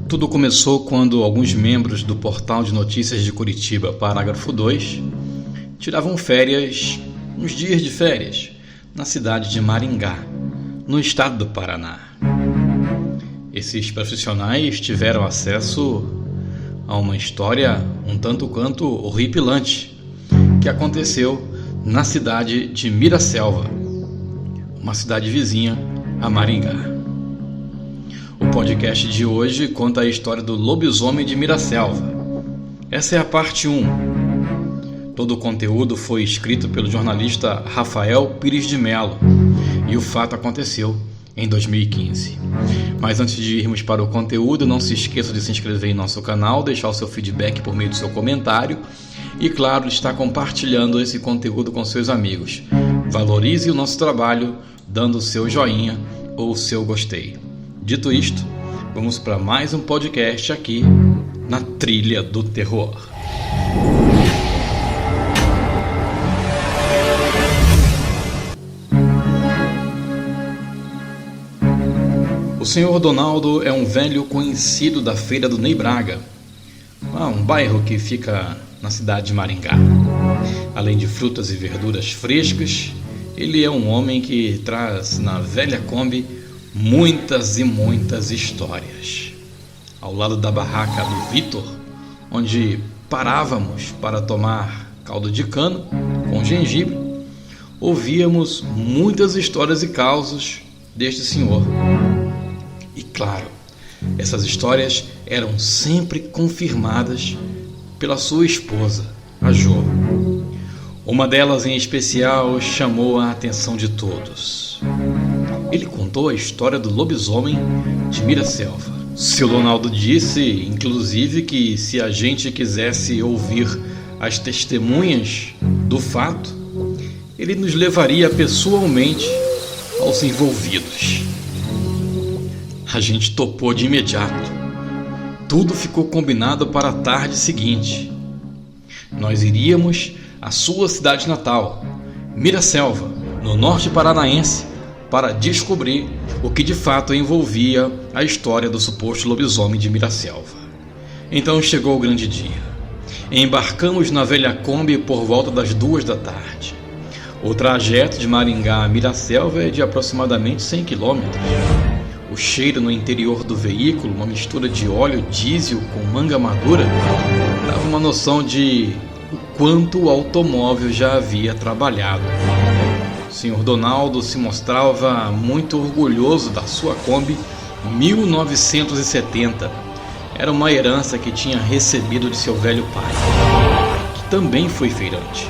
Tudo começou quando alguns membros do Portal de Notícias de Curitiba, parágrafo 2, tiravam férias, uns dias de férias, na cidade de Maringá, no estado do Paraná. Esses profissionais tiveram acesso a uma história um tanto quanto horripilante que aconteceu na cidade de Miraselva, uma cidade vizinha a Maringá. O podcast de hoje conta a história do lobisomem de Miraselva. Essa é a parte 1. Todo o conteúdo foi escrito pelo jornalista Rafael Pires de Mello e o fato aconteceu em 2015. Mas antes de irmos para o conteúdo, não se esqueça de se inscrever em nosso canal, deixar o seu feedback por meio do seu comentário e, claro, estar compartilhando esse conteúdo com seus amigos. Valorize o nosso trabalho dando o seu joinha ou o seu gostei. Dito isto, vamos para mais um podcast aqui na Trilha do Terror. O Sr. Donaldo é um velho conhecido da Feira do Ney Braga, um bairro que fica na cidade de Maringá. Além de frutas e verduras frescas, ele é um homem que traz na velha Kombi muitas e muitas histórias. Ao lado da barraca do Vitor, onde parávamos para tomar caldo de cana com gengibre, ouvíamos muitas histórias e causos deste senhor. E claro, essas histórias eram sempre confirmadas pela sua esposa, a Jo. Uma delas em especial chamou a atenção de todos. Ele contou a história do lobisomem de Miraselva. Seu Donaldo disse, inclusive, que se a gente quisesse ouvir as testemunhas do fato, ele nos levaria pessoalmente aos envolvidos. A gente topou de imediato. Tudo ficou combinado para a tarde seguinte. Nós iríamos à sua cidade natal, Miraselva, no norte paranaense, para descobrir o que de fato envolvia a história do suposto lobisomem de Miraselva. Então chegou o grande dia. Embarcamos na velha Kombi por volta das 2 da tarde. O trajeto de Maringá a Miraselva é de aproximadamente 100 km. O cheiro no interior do veículo, uma mistura de óleo diesel com manga madura, dava uma noção de o quanto o automóvel já havia trabalhado. O Sr. Donaldo se mostrava muito orgulhoso da sua Kombi 1970. Era uma herança que tinha recebido de seu velho pai, que também foi feirante.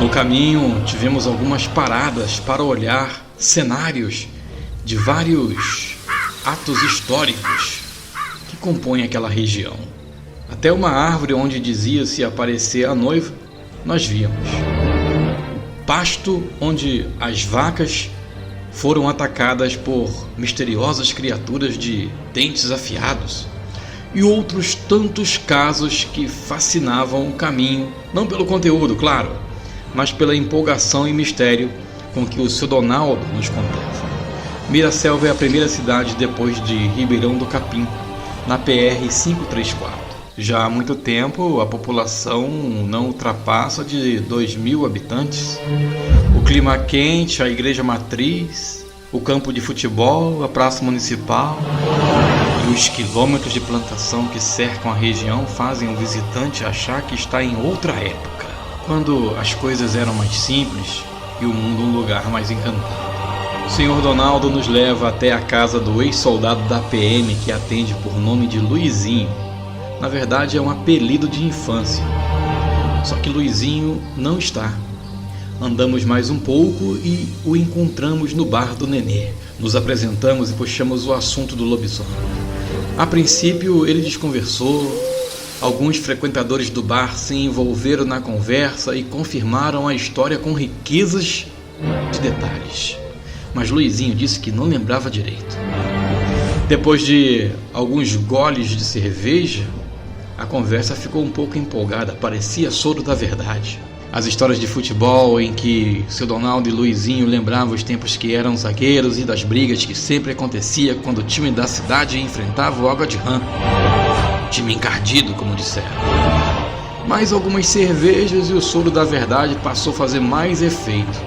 No caminho, tivemos algumas paradas para olhar cenários de vários atos históricos que compõem aquela região. Até uma árvore onde dizia-se aparecer a noiva, nós víamos. Pasto onde as vacas foram atacadas por misteriosas criaturas de dentes afiados e outros tantos casos que fascinavam o caminho, não pelo conteúdo, claro, mas pela empolgação e mistério com que o Sr. Donaldo nos contava. Miraselva é a primeira cidade depois de Ribeirão do Capim, na PR-534. Já há muito tempo, a população não ultrapassa de 2.000 habitantes. O clima quente, a igreja matriz, o campo de futebol, a praça municipal e os quilômetros de plantação que cercam a região fazem o visitante achar que está em outra época, quando as coisas eram mais simples e o mundo um lugar mais encantado. O Sr. Donaldo nos leva até a casa do ex-soldado da PM que atende por nome de Luizinho. Na verdade, é um apelido de infância. Só que Luizinho não está. Andamos mais um pouco e o encontramos no bar do Nenê. Nos apresentamos e puxamos o assunto do lobisomem. A princípio, ele desconversou. Alguns frequentadores do bar se envolveram na conversa e confirmaram a história com riquezas de detalhes. Mas Luizinho disse que não lembrava direito. Depois de alguns goles de cerveja, a conversa ficou um pouco empolgada, parecia soro da verdade. As histórias de futebol em que seu Donaldo e Luizinho lembravam os tempos que eram zagueiros e das brigas que sempre acontecia quando o time da cidade enfrentava o Água de Rã. Time encardido, como disseram. Mais algumas cervejas e o soro da verdade passou a fazer mais efeito.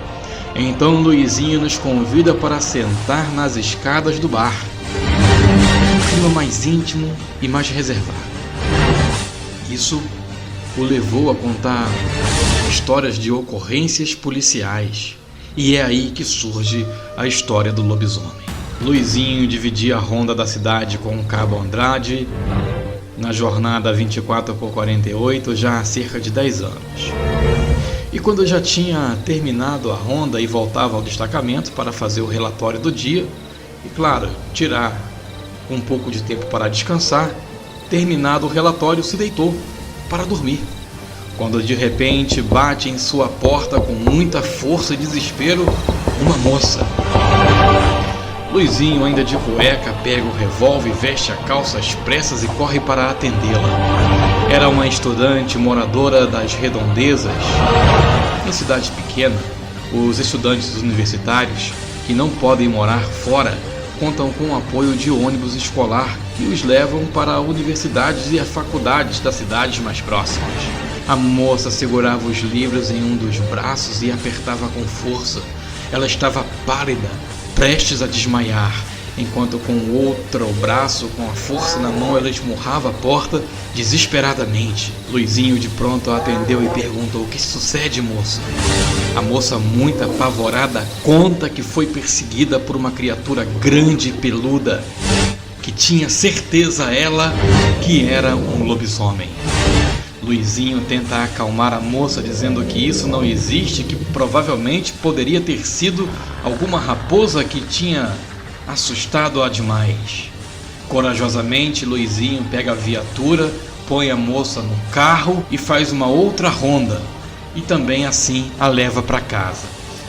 Então Luizinho nos convida para sentar nas escadas do bar. Um clima mais íntimo e mais reservado. Isso o levou a contar histórias de ocorrências policiais. E é aí que surge a história do lobisomem. Luizinho dividia a ronda da cidade com o Cabo Andrade na jornada 24/48 já há cerca de 10 anos. E quando já tinha terminado a ronda e voltava ao destacamento para fazer o relatório do dia, e claro, tirar um pouco de tempo para descansar, terminado o relatório, se deitou para dormir. Quando de repente bate em sua porta com muita força e desespero uma moça. Luizinho, ainda de cueca, pega o revólver, veste a calça às pressas e corre para atendê-la. Era uma estudante moradora das Redondezas. Em cidade pequena, os estudantes universitários que não podem morar fora contam com o apoio de ônibus escolar que os levam para universidades e faculdades das cidades mais próximas. A moça segurava os livros em um dos braços e apertava com força. Ela estava pálida, prestes a desmaiar, enquanto com o outro braço, com a força na mão, ela esmurrava a porta desesperadamente. Luizinho de pronto a atendeu e perguntou: "O que sucede, moça?" A moça, muito apavorada, conta que foi perseguida por uma criatura grande e peluda, que tinha certeza ela que era um lobisomem. Luizinho tenta acalmar a moça dizendo que isso não existe, que provavelmente poderia ter sido alguma raposa que tinha assustado-a demais. Corajosamente, Luizinho pega a viatura, põe a moça no carro e faz uma outra ronda, e também assim a leva para casa.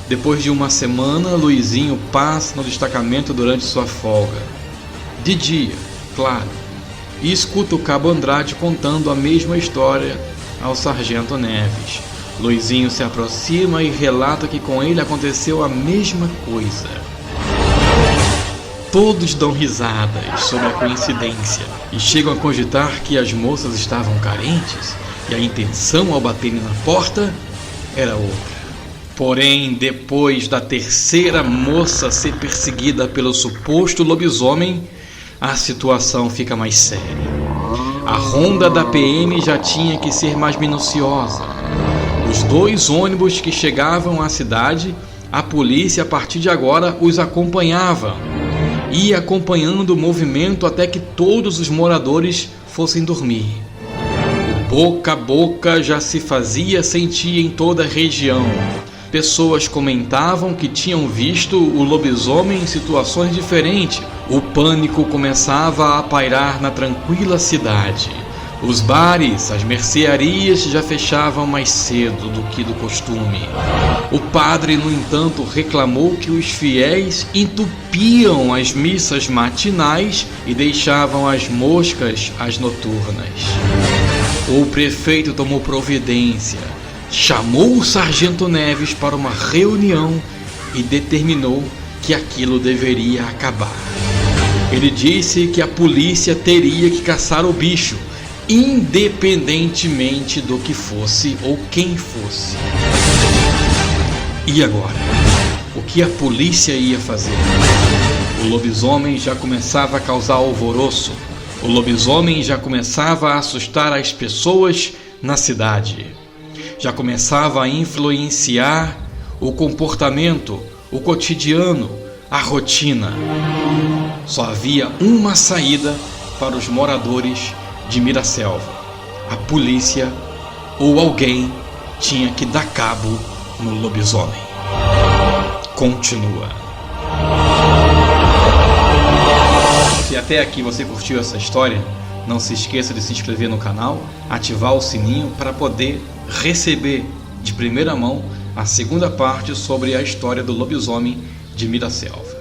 Depois de uma semana, Luizinho passa no destacamento durante sua folga. De dia, claro. E escuta o Cabo Andrade contando a mesma história ao Sargento Neves. Luizinho se aproxima e relata que com ele aconteceu a mesma coisa. Todos dão risadas sobre a coincidência e chegam a cogitar que as moças estavam carentes e a intenção ao baterem na porta era outra. Porém, depois da terceira moça ser perseguida pelo suposto lobisomem, a situação fica mais séria. A ronda da PM já tinha que ser mais minuciosa. Os 2 ônibus que chegavam à cidade, a polícia a partir de agora os acompanhava. Ia acompanhando o movimento até que todos os moradores fossem dormir. O boca a boca já se fazia sentir em toda a região. Pessoas comentavam que tinham visto o lobisomem em situações diferentes. O pânico começava a pairar na tranquila cidade. Os bares, as mercearias já fechavam mais cedo do que do costume. O padre, no entanto, reclamou que os fiéis entupiam as missas matinais e deixavam as moscas às noturnas. O prefeito tomou providência. Chamou o Sargento Neves para uma reunião e determinou que aquilo deveria acabar. Ele disse que a polícia teria que caçar o bicho, independentemente do que fosse ou quem fosse. E agora? O que a polícia ia fazer? O lobisomem já começava a causar alvoroço. O lobisomem já começava a assustar as pessoas na cidade. Já começava a influenciar o comportamento, o cotidiano, a rotina. Só havia uma saída para os moradores de Miraselva. A polícia ou alguém tinha que dar cabo no lobisomem. Continua. Se até aqui você curtiu essa história, não se esqueça de se inscrever no canal, ativar o sininho para poder receber de primeira mão a segunda parte sobre a história do lobisomem de Miraselva.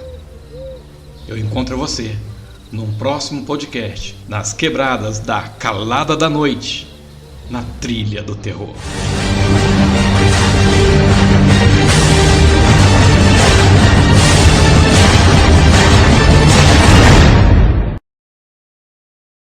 Eu encontro você num próximo podcast, nas quebradas da Calada da Noite, na Trilha do Terror.